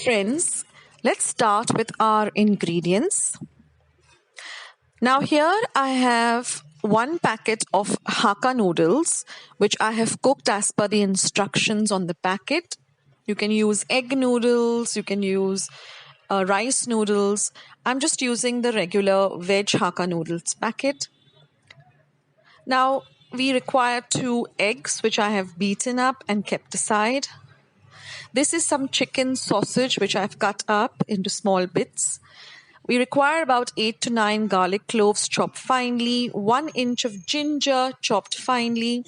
friends, let's start with our ingredients. Now here I have one packet of Hakka noodles, which I have cooked as per the instructions on the packet. You can use egg noodles, you can use rice noodles. I'm just using the regular veg Hakka noodles packet. Now we require 2 eggs, which I have beaten up and kept aside. This is some chicken sausage, which I've cut up into small bits. We require about 8 to 9 garlic cloves chopped finely, 1 inch of ginger chopped finely.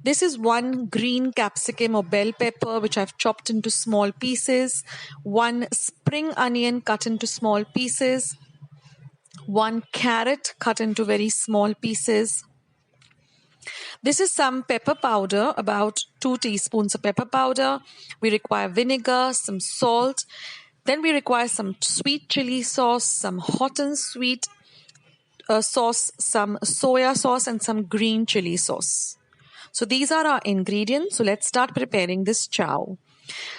This is 1 green capsicum or bell pepper, which I've chopped into small pieces, 1 spring onion cut into small pieces, 1 carrot cut into very small pieces. This is some pepper powder, about 2 teaspoons of pepper powder. We require vinegar, some salt. Then we require some sweet chili sauce, some hot and sweet sauce, some soya sauce, and some green chili sauce. So these are our ingredients. So let's start preparing this chow.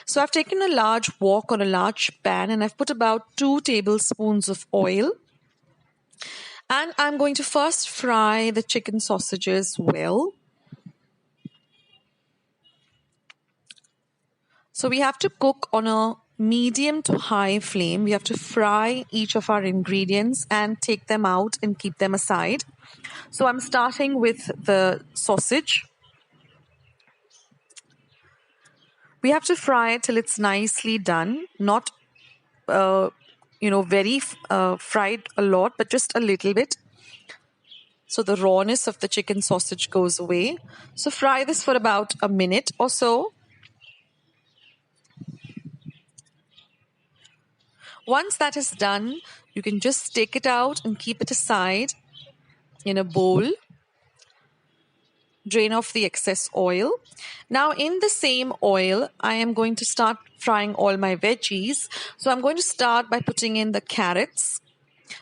So I've taken a large wok or a large pan and I've put about 2 tablespoons of oil. And I'm going to first fry the chicken sausages well. So we have to cook on a medium to high flame. We have to fry each of our ingredients and take them out and keep them aside. So I'm starting with the sausage. We have to fry it till it's nicely done, not very fried a lot, but just a little bit. So the rawness of the chicken sausage goes away. So fry this for about a minute or so. Once that is done, you can just take it out and keep it aside in a bowl. Drain off the excess oil. Now in the same oil, I am going to start frying all my veggies. So I'm going to start by putting in the carrots.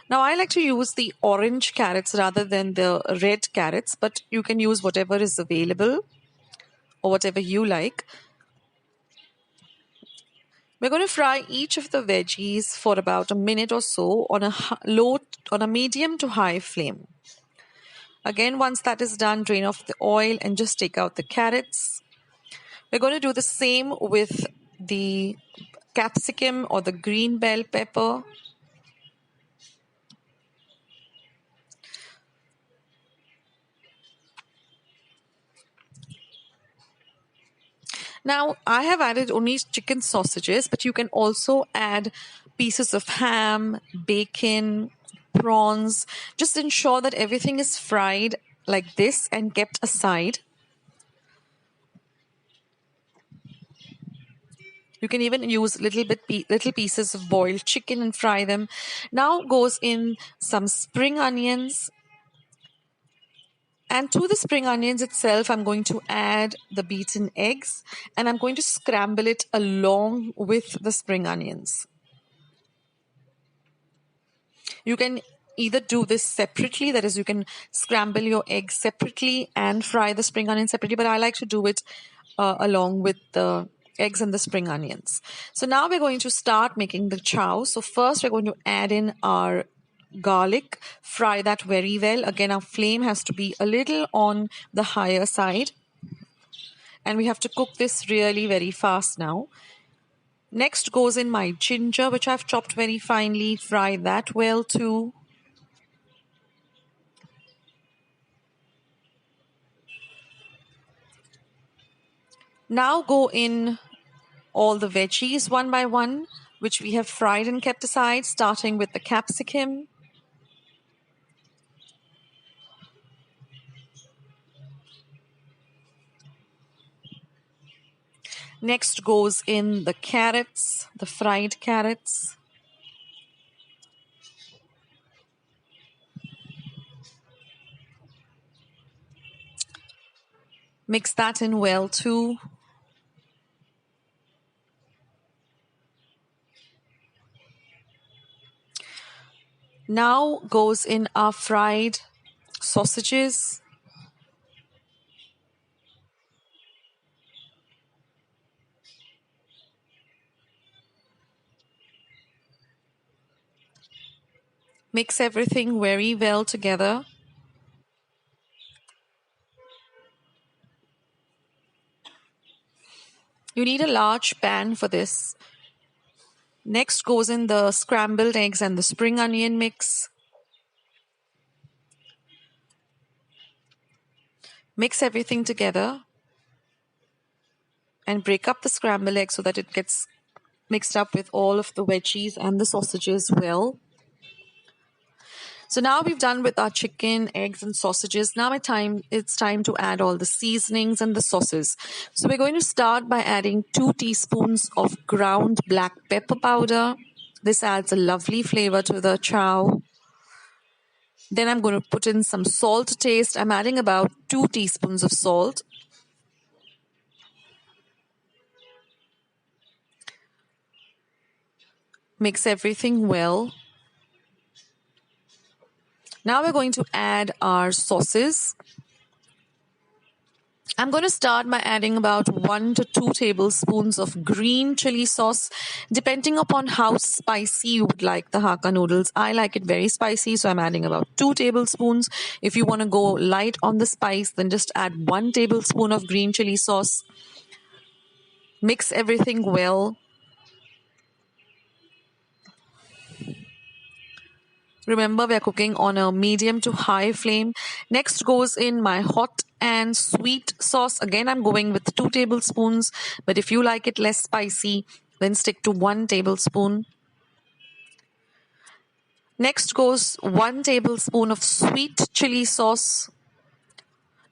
Now I like to use the orange carrots rather than the red carrots, but you can use whatever is available or whatever you like. We're going to fry each of the veggies for about a minute or so on a medium to high flame. Again, once that is done, drain off the oil and just take out the carrots. We're going to do the same with the capsicum or the green bell pepper. Now, I have added only chicken sausages, but you can also add pieces of ham, bacon, prawns. Just ensure that everything is fried like this and kept aside. You can even use little pieces of boiled chicken and fry them. Now goes in some spring onions. And to the spring onions itself, I'm going to add the beaten eggs and I'm going to scramble it along with the spring onions. You can either do this separately, that is, you can scramble your eggs separately and fry the spring onions separately, but I like to do it along with the eggs and the spring onions. So now we're going to start making the chow. So first we're going to add in our garlic, fry that very well. Again, our flame has to be a little on the higher side. And we have to cook this really very fast now. Next goes in my ginger, which I've chopped very finely. Fry that well too. Now go in all the veggies one by one, which we have fried and kept aside, starting with the capsicum. Next goes in the carrots, the fried carrots. Mix that in well too. Now goes in our fried sausages. Mix everything very well together. You need a large pan for this. Next goes in the scrambled eggs and the spring onion mix. Mix everything together and break up the scrambled egg so that it gets mixed up with all of the veggies and the sausages well. So now we've done with our chicken, eggs, and sausages. Now it's time to add all the seasonings and the sauces. So we're going to start by adding 2 teaspoons of ground black pepper powder. This adds a lovely flavor to the chow. Then I'm going to put in some salt to taste. I'm adding about 2 teaspoons of salt. Mix everything well. Now we're going to add our sauces. I'm going to start by adding about 1 to 2 tablespoons of green chili sauce, depending upon how spicy you would like the Hakka noodles. I like it very spicy, so I'm adding about 2 tablespoons. If you want to go light on the spice, then just add 1 tablespoon of green chili sauce. Mix everything well. Remember, we are cooking on a medium to high flame. Next goes in my hot and sweet sauce. Again, I'm going with 2 tablespoons, but if you like it less spicy, then stick to 1 tablespoon. Next goes 1 tablespoon of sweet chili sauce.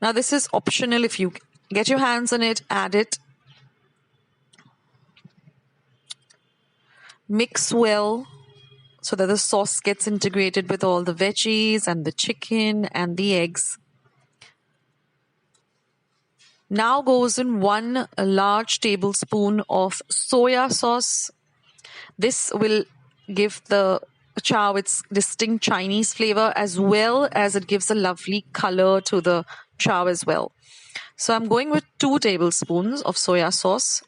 Now, this is optional. If you get your hands on it, add it. Mix well so that the sauce gets integrated with all the veggies and the chicken and the eggs. Now goes in 1 large tablespoon of soya sauce. This will give the chow its distinct Chinese flavor, as well as it gives a lovely color to the chow as well. So I'm going with 2 tablespoons of soya sauce.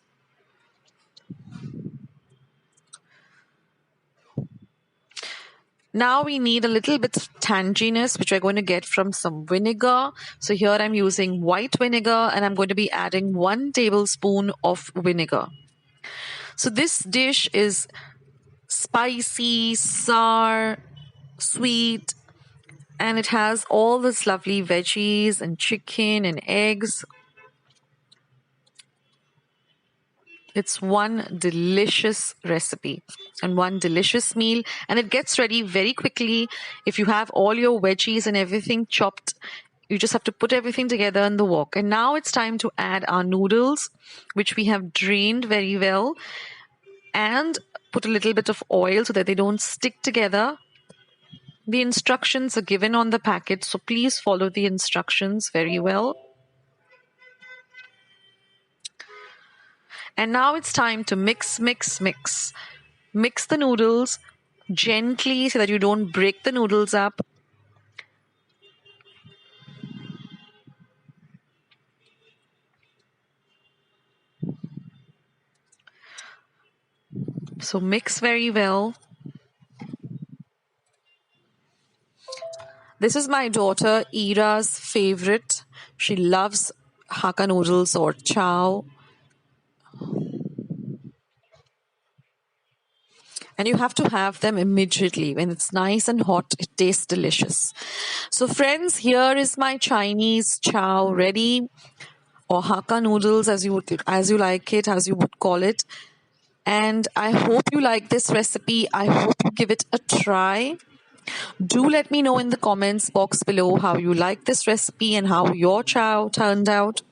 Now we need a little bit of tanginess, which we're going to get from some vinegar. So here I'm using white vinegar, and I'm going to be adding 1 tablespoon of vinegar. So this dish is spicy, sour, sweet, and it has all this lovely veggies and chicken and eggs. It's one delicious recipe and one delicious meal, and it gets ready very quickly. If you have all your veggies and everything chopped, you just have to put everything together in the wok. And now it's time to add our noodles, which we have drained very well, and put a little bit of oil so that they don't stick together. The instructions are given on the packet, so please follow the instructions very well. And now it's time to mix. Mix the noodles gently so that you don't break the noodles up. So mix very well. This is my daughter Ira's favorite. She loves Hakka noodles or chow. And you have to have them immediately. When it's nice and hot, it tastes delicious. So friends, here is my Chinese chow ready, or Hakka noodles as you like it, as you would call it. And I hope you like this recipe. I hope you give it a try. Do let me know in the comments box below how you like this recipe and how your chow turned out.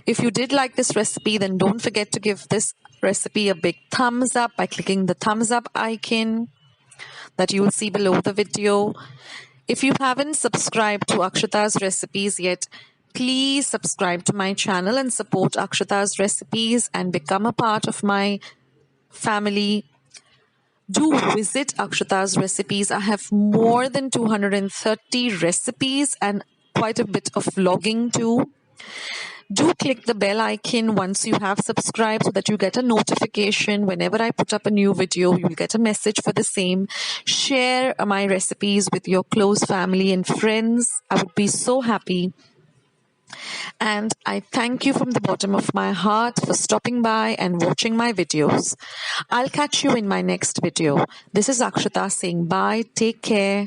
If you did like this recipe, then don't forget to give this recipe a big thumbs up by clicking the thumbs up icon that you will see below the video. If you haven't subscribed to Akshata's recipes yet, please subscribe to my channel and support Akshata's recipes and become a part of my family. Do visit Akshata's recipes. I have more than 230 recipes and quite a bit of vlogging too. Do click the bell icon once you have subscribed so that you get a notification whenever I put up a new video. You'll get a message for the same. Share my recipes with your close family and friends. I would be so happy. And I thank you from the bottom of my heart for stopping by and watching my videos. I'll catch you in my next video. This is Akshita saying bye. Take care.